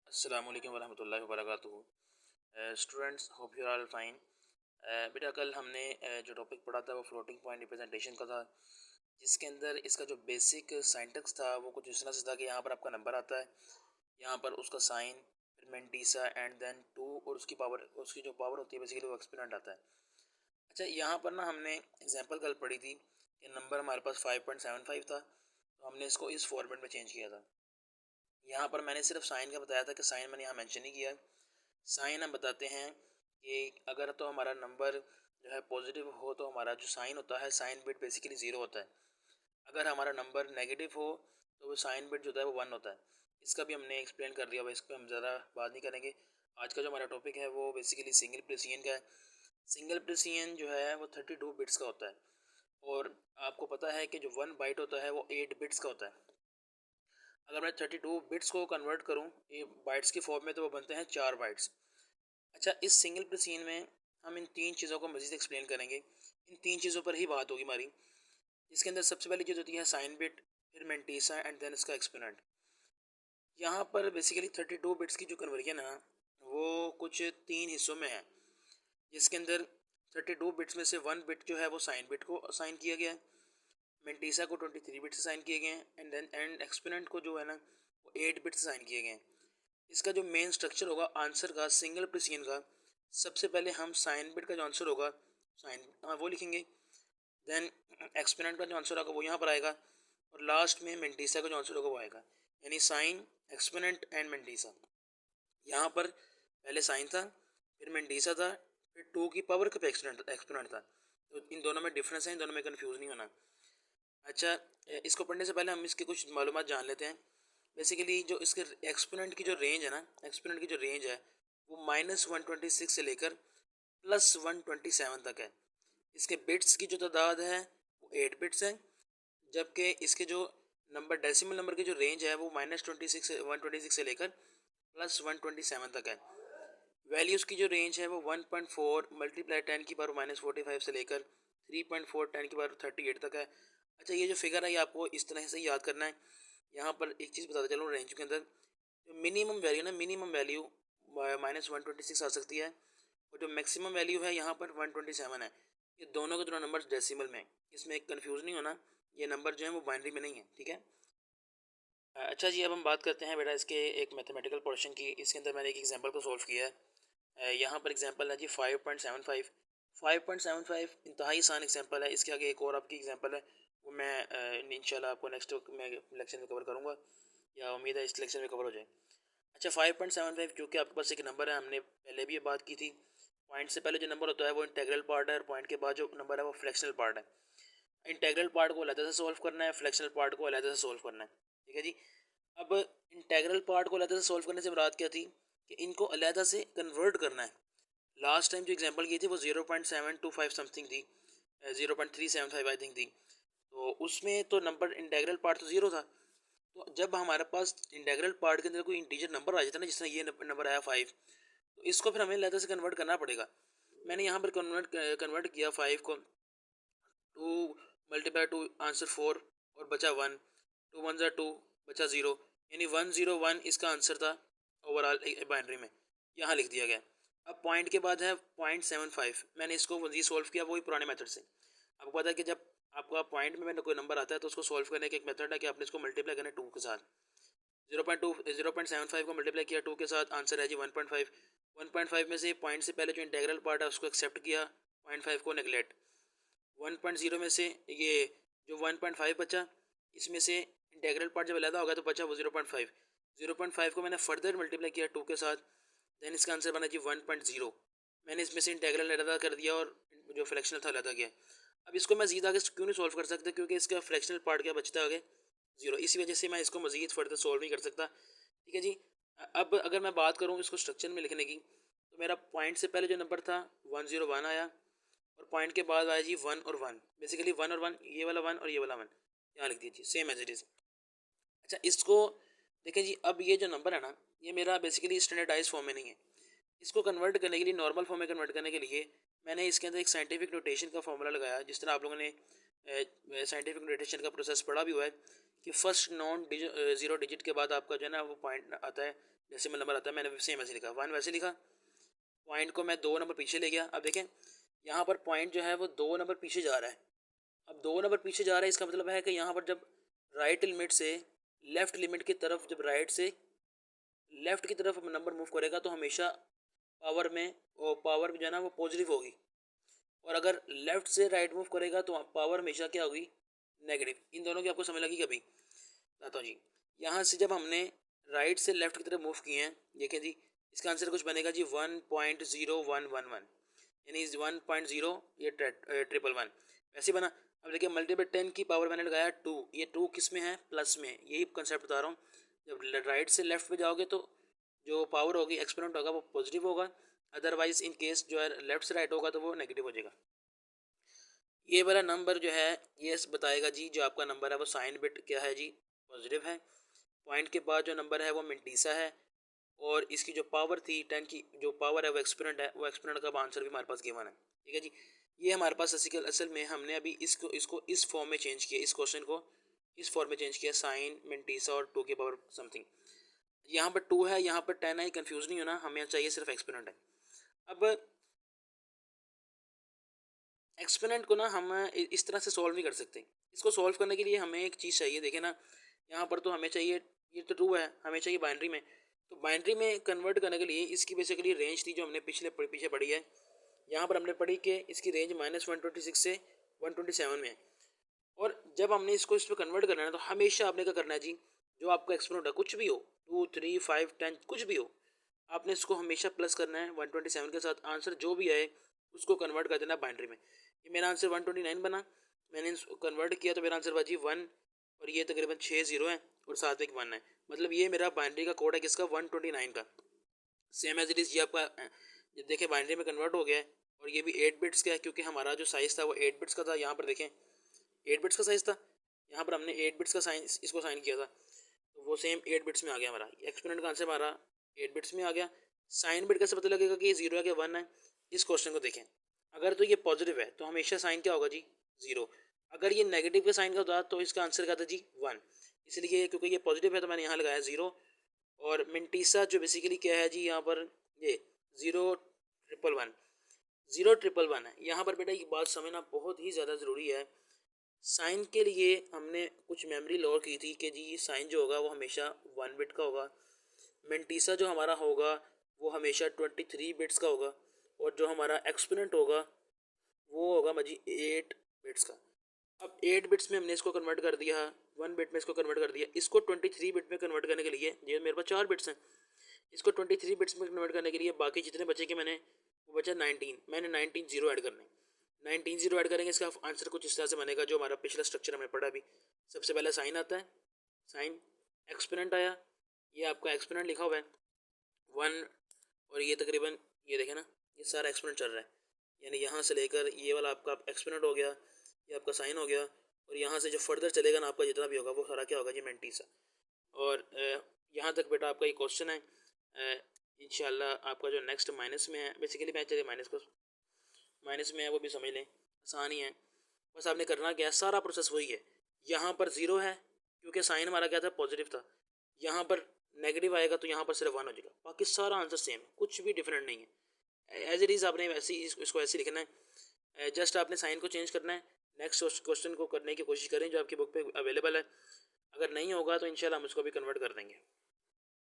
अस्सलाम वालेकुम वरहमतुल्लाहि वबरकातुहू। Students, hope you are all fine. बेटा, कल हमने जो टॉपिक पढ़ा था वो फ्लोटिंग पॉइंट रिप्रेजेंटेशन का था, जिसके अंदर इसका जो बेसिक साइंटेक्स था वो कुछ इस तरह से था कि यहाँ पर आपका नंबर आता है, यहाँ पर उसका साइन, फिर मेंटीसा एंड देन टू, और उसकी पावर, उसकी जो पावर होती है बेसिकली वो एक्सपोनेंट आता है। अच्छा, यहाँ पर ना हमने एग्जांपल कल पढ़ी थी कि नंबर हमारे पास 5.75 था, तो हमने इसको इस फॉर्मेट में चेंज किया था। यहाँ पर मैंने सिर्फ साइन का बताया था कि साइन मैंने यहाँ मेंशन नहीं किया है। साइन हम बताते हैं कि अगर तो हमारा नंबर जो है पॉजिटिव हो तो हमारा जो साइन होता है, साइन बिट बेसिकली ज़ीरो होता है। अगर हमारा नंबर नेगेटिव हो तो वो साइन बिट जो होता है वो वन होता है। इसका भी हमने एक्सप्लेन कर दिया, इस पर हम ज़्यादा बात नहीं करेंगे। आज का जो हमारा टॉपिक है वो बेसिकली सिंगल प्रेसियन का है। सिंगल प्रेसियन जो है वो 32 बिट्स का होता है, और आपको पता है कि जो वन बाइट होता है वो 8 बिट्स का होता है। अगर मैं 32 बिट्स को कन्वर्ट करूँ ये बाइट्स की फॉर्म में तो वो बनते हैं 4 बाइट्स। अच्छा, इस सिंगल प्रेसियन में हम इन तीन चीज़ों को मज़ीद एक्सप्लेन करेंगे। इन तीन चीज़ों पर ही बात होगी हमारी, जिसके अंदर सबसे पहली चीज़ होती है साइन बिट, फिर मेंटीसा एंड देन इसका एक्सपोनेंट। यहाँ पर बेसिकली 32 बिट्स की जो कन्वर्जन है वो कुछ तीन हिस्सों में है, जिसके अंदर 32 बिट्स में से वन बिट जो है वो साइन बिट को असाइन किया गया है, मेंटीसा को 23 बिट्स असाइन किए गए हैं, एंड देन एंड एक्सपोनेंट को जो है ना वो 8 बिट्स असाइन किए गए हैं। इसका जो मेन स्ट्रक्चर होगा आंसर का, सिंगल प्रेसियन का, सबसे पहले हम साइन बिट का जो आंसर होगा साइन वो लिखेंगे, देन एक्सपोनेंट का जो आंसर होगा वो यहाँ पर आएगा, और लास्ट में मेंटीसा का जो आंसर होगा वो आएगा। यानी साइन, एक्सपोनेंट एंड मेंटीसा। यहाँ पर पहले साइन था, फिर मेंटीसा था, फिर टू की पावर का एक्सपोनेंट था। तो इन दोनों में डिफरेंस है, इन दोनों में कन्फ्यूज़ नहीं होना। अच्छा, इसको पढ़ने से पहले हम इसके कुछ मालूमात जान लेते हैं। बेसिकली जो इसके एक्सपोनेंट की जो रेंज है ना, एक्सपोनेंट की जो रेंज है वो -126 से लेकर +127 तक है। इसके बिट्स की जो तादाद है वो 8 बिट्स है, जबकि इसके जो नंबर, डेसिमल नंबर की जो रेंज है वो -126 से लेकर +127 तक है। वैल्यूज़ की जो रेंज है वो 1.4 मल्टीप्लाई 10⁻⁻45 से लेकर 3.4 10⁻38 तक है। अच्छा, ये जो फिगर है ये आपको इस तरह से याद करना है। यहाँ पर एक चीज़ बताता चलो, रेंज के अंदर जो मिनिमम वैल्यू ना, मिनिमम वैल्यू -126 आ सकती है, और जो मैक्सिमम वैल्यू है यहाँ पर 127 है। ये दोनों के दोनों नंबर डेसिमल में, इसमें एक कन्फ्यूज़ नहीं होना, ये नंबर जो है वो बाइनरी में नहीं है, ठीक है। अच्छा जी, अब हम बात करते हैं बेटा इसके एक मैथमेटिकल पोर्शन की। इसके अंदर मैंने एक एग्जांपल को सॉल्व किया है। यहाँ पर एग्जांपल है जी 5.75। 5.75 इंतहाई आसान एग्जांपल है। इसके आगे एक और आपकी एग्जांपल है, वो मैं इंशाल्लाह आपको नेक्स्ट में लेक्चर में कवर करूँगा, या उम्मीद है इस लेक्चर में कवर हो जाए। अच्छा, 5.75 जो कि आपके पास एक नंबर है, हमने पहले भी ये बात की थी। पॉइंट से पहले जो नंबर होता है वो इंटेग्रल पार्ट है, और पॉइंट के बाद जो नंबर है वो फ्रैक्शनल पार्ट है। इंटेग्रल पार्ट को अलग से सॉल्व करना है, फ्रैक्शनल पार्ट को अलग से सॉल्व करना है, ठीक है जी। अब इंटेग्रल पार्ट को अलग से सॉल्व करने से मुराद क्या थी कि इनको अलग से कन्वर्ट करना है। लास्ट टाइम जो एग्जांपल की थी वो 0.725 समथिंग थी, 0.375 आई थिंक थी। तो उसमें तो नंबर इंटेग्रल पार्ट तो ज़ीरो था। तो जब हमारे पास इंटेग्रल पार्ट के अंदर कोई इंटीजर नंबर आ जाता है ना, जिस तरह ये नंबर आया 5, तो इसको फिर हमें लेटर से कन्वर्ट करना पड़ेगा। मैंने यहाँ पर कन्वर्ट किया 5 को, 2 मल्टीप्लाई 2 आंसर 4, और बचा 1, 2 1 ज़ा 2, बचा 0, यानी 101 इसका आंसर था ओवरऑल बाइनरी में, यहाँ लिख दिया गया। अब पॉइंट के बाद है 0.75। मैंने इसको वही सॉल्व किया वही पुराने मेथड से। आपको पता है कि जब आपका पॉइंट में कोई नंबर आता है तो उसको सॉल्व करने का एक मेथड है कि आपने इसको मल्टीप्लाई करना है 2 के साथ। 0.75 को मल्टीप्लाई किया 2 के साथ, आंसर है जी 1.5। 1.5 में से पॉइंट से पहले जो इंटेग्रल पार्ट है उसको एक्सेप्ट किया, 0.5 को नेगलेक्ट। 1.0 में से ये जो 1.5 बचा, इसमें से इंटेग्रल पार्ट जब अलग हो गया तो बचा वो 0.5। 0.5 को मैंने फर्दर मल्टीप्लाई किया 2 के साथ, देन इसका आंसर बना जी 1.0। मैंने इसमें से इंटेग्रल अलग कर दिया और जो फ्रैक्शनल था अलग गया। अब इसको मैं ज़ीद आगे क्यों नहीं सॉल्व कर सकता, क्योंकि इसका फ्रैक्शनल पार्ट क्या बचता आगे, जीरो। इसी वजह से मैं इसको मज़ीद फर्दर सॉल्व नहीं कर सकता, ठीक है जी। अब अगर मैं बात करूँ इसको स्ट्रक्चर में लिखने की, तो मेरा पॉइंट से पहले जो नंबर था 101 आया, और पॉइंट के बाद आया जी 1 और 1। बेसिकली 1 और 1, ये वाला 1 और ये वाला 1 यहाँ लिख दीजिए, सेम एज इट इज़। अच्छा, इसको देखें जी, अब ये जो नंबर है ना ये मेरा बेसिकली स्टैंडर्डाइज फॉर्म में नहीं है। इसको कन्वर्ट करने के लिए, नॉर्मल फॉर्म में कन्वर्ट करने के लिए मैंने इसके अंदर एक साइंटिफिक नोटेशन का फॉर्मूला लगाया, जिस तरह आप लोगों ने साइंटिफिक नोटेशन का प्रोसेस पढ़ा भी हुआ है कि फर्स्ट नॉन ज़ीरो डिजिट के बाद आपका जो है ना वो पॉइंट आता है, डेसिमल नंबर आता है। मैंने सेम ऐसे लिखा, 1 वैसे लिखा, पॉइंट को मैं 2 नंबर पीछे ले गया। अब देखें यहाँ पर पॉइंट जो है वो 2 नंबर पीछे जा रहा है। अब 2 नंबर पीछे जा रहा है, इसका मतलब है कि यहाँ पर जब राइट लिमिट से लेफ़्ट लिमिट की तरफ, जब राइट से लेफ़्ट की तरफ नंबर मूव करेगा तो हमेशा पावर में, और पावर जो है ना वो पॉजिटिव होगी। और अगर लेफ़्ट से राइट मूव करेगा तो पावर हमेशा क्या होगी, नेगेटिव। इन दोनों की आपको समझ लगी कभी? बताता हूँ जी। यहाँ से जब हमने राइट से लेफ़्ट की तरफ मूव किए हैं, देखें जी इसका आंसर कुछ बनेगा जी 1.0111, यानी 1.0 ये ट्रिपल वन वैसे बना। अब देखिए मल्टीपल 10 की पावर मैंने लगाया 2, ये 2 किस में है, प्लस में। यही कंसेप्ट बता रहा हूँ, जब राइट से लेफ्ट पे जाओगे तो जो पावर होगी, एक्सपोनेंट होगा, वो पॉजिटिव होगा। अदरवाइज इन केस जो है लेफ्ट से राइट होगा तो वो नेगेटिव हो जाएगा। ये वाला नंबर जो है ये बताएगा जी जो आपका नंबर है वो साइन बिट क्या है जी, पॉजिटिव है। पॉइंट के बाद जो नंबर है वो मिंटीसा है, और इसकी जो पावर थी 10 की जो पावर है वो एक्सपोनेंट है। वो एक्सपोनेंट का आंसर भी हमारे पास गिवन है, ठीक है जी। ये हमारे पास असल में हमने अभी इसको इसको इस फॉर्म में चेंज किया, इस क्वेश्चन को इस फॉर्म में चेंज किया, साइन मिंटीसा और 2 की पावर समथिंग। यहाँ पर 2 है, यहाँ पर 10 है, कंफ्यूज नहीं होना, हमें चाहिए सिर्फ एक्सपोनेंट है। अब एक्सपोनेंट को ना हम इस तरह से सॉल्व नहीं कर सकते। इसको सॉल्व करने के लिए हमें एक चीज़ चाहिए, देखें ना यहाँ पर तो हमें चाहिए, ये तो 2 है, हमें चाहिए बाइनरी में। तो बाइनरी में कन्वर्ट करने के लिए इसकी बेसिकली रेंज थी जो हमने पीछे पढ़ी है। यहाँ पर हमने पढ़ी कि इसकी रेंज -126 से 127 में है। और जब हमने इसको इस पर कन्वर्ट करना है तो हमेशा आपने क्या करना है जी, जो आपका एक्सपोनेंट है कुछ भी हो, 2, 3, 5, 10 कुछ भी हो, आपने इसको हमेशा प्लस करना है 127 के साथ। आंसर जो भी आए उसको कन्वर्ट कर देना बाइनरी में। ये मेरा आंसर 129 बना, मैंने इसको कन्वर्ट किया तो मेरा आंसर बाजी 1, और ये तकरीबन 6 जीरो है और साथ में 1 है। मतलब ये मेरा बाइनरी का कोड है किसका, 129 का। सेम एज इट इज़ ये आपका देखें बाइनरी में कन्वर्ट हो गया है। और ये भी 8 बिट्स का है, क्योंकि हमारा जो साइज़ था वो 8 बिट्स का था। यहाँ पर देखें 8 बिट्स का साइज़ था, यहाँ पर हमने 8 बिट्स का साइन इसको साइन किया था, तो वो सेम 8 बिट्स में आ गया हमारा एक्सपोनेंट का आंसर, हमारा 8 बिट्स में आ गया। साइन बिट कैसे पता लगेगा कि ये 0 है कि 1 है? इस क्वेश्चन को देखें, अगर तो ये पॉजिटिव है तो हमेशा साइन क्या होगा जी, 0। अगर ये नेगेटिव के साइन का होता तो इसका आंसर क्या था जी, 1। इसलिए क्योंकि ये पॉजिटिव है तो मैंने यहाँ लगाया 0। और मिंटीसा जो बेसिकली क्या है जी, यहाँ पर ये 0,111 0,111 है। यहाँ पर बेटा एक बात समझना बहुत ही ज़्यादा ज़रूरी है। साइन के लिए हमने कुछ मेमोरी लोड की थी कि जी साइन जो होगा वो हमेशा 1 बिट का होगा। मिंटीसा जो हमारा होगा वो हमेशा 23 बिट्स का होगा। और जो हमारा एक्सपोनेंट होगा वो होगा जी 8 बिट्स का। अब 8 बिट्स में हमने इसको कन्वर्ट कर दिया, 1 बिट में इसको कन्वर्ट कर दिया। इसको 23 बिट में कन्वर्ट करने के लिए, ये मेरे पास 4 बिट्स हैं, इसको 23 बिट्स में कन्वर्ट करने के लिए बाकी जितने बचे के मैंने वो बचा 19, मैंने 19 जीरो ऐड करने, 19 जीरो ऐड करेंगे। इसका आंसर कुछ इस तरह से बनेगा जो हमारा पिछला स्ट्रक्चर हमें पढ़ा अभी। सबसे पहले साइन आता है, साइन एक्सपोनेंट आया, ये आपका एक्सपोनेंट लिखा हुआ है 1, और ये तकरीबन ये देखें ना ये सारा एक्सपोनेंट चल रहा है, यानी यहाँ से लेकर ये वाला आपका एक्सपोनेंट हो गया, ये आपका साइन हो गया, और यहाँ से जो फर्दर चलेगा ना आपका जितना भी होगा वो सारा क्या होगा जी, मेंटीसा। और यहाँ तक बेटा आपका ये क्वेश्चन है। इंशाल्लाह आपका जो नेक्स्ट माइनस में है, बेसिकली मैं चलिए माइनस में है वो भी समझ लें, आसान ही है। बस आपने करना क्या है, सारा प्रोसेस वही है। यहाँ पर 0 है क्योंकि साइन हमारा क्या था, पॉजिटिव था। यहाँ पर नेगेटिव आएगा तो यहाँ पर सिर्फ 1 हो जाएगा, बाकी सारा आंसर सेम है, कुछ भी डिफरेंट नहीं है। एज इट इज़ आपने वैसे ही इसको ऐसे लिखना है, जस्ट आपने साइन को चेंज करना है। नेक्स्ट क्वेश्चन को करने की कोशिश करें जो आपकी बुक पे अवेलेबल है, अगर नहीं होगा तो इंशाल्लाह हम इसको भी कन्वर्ट कर देंगे।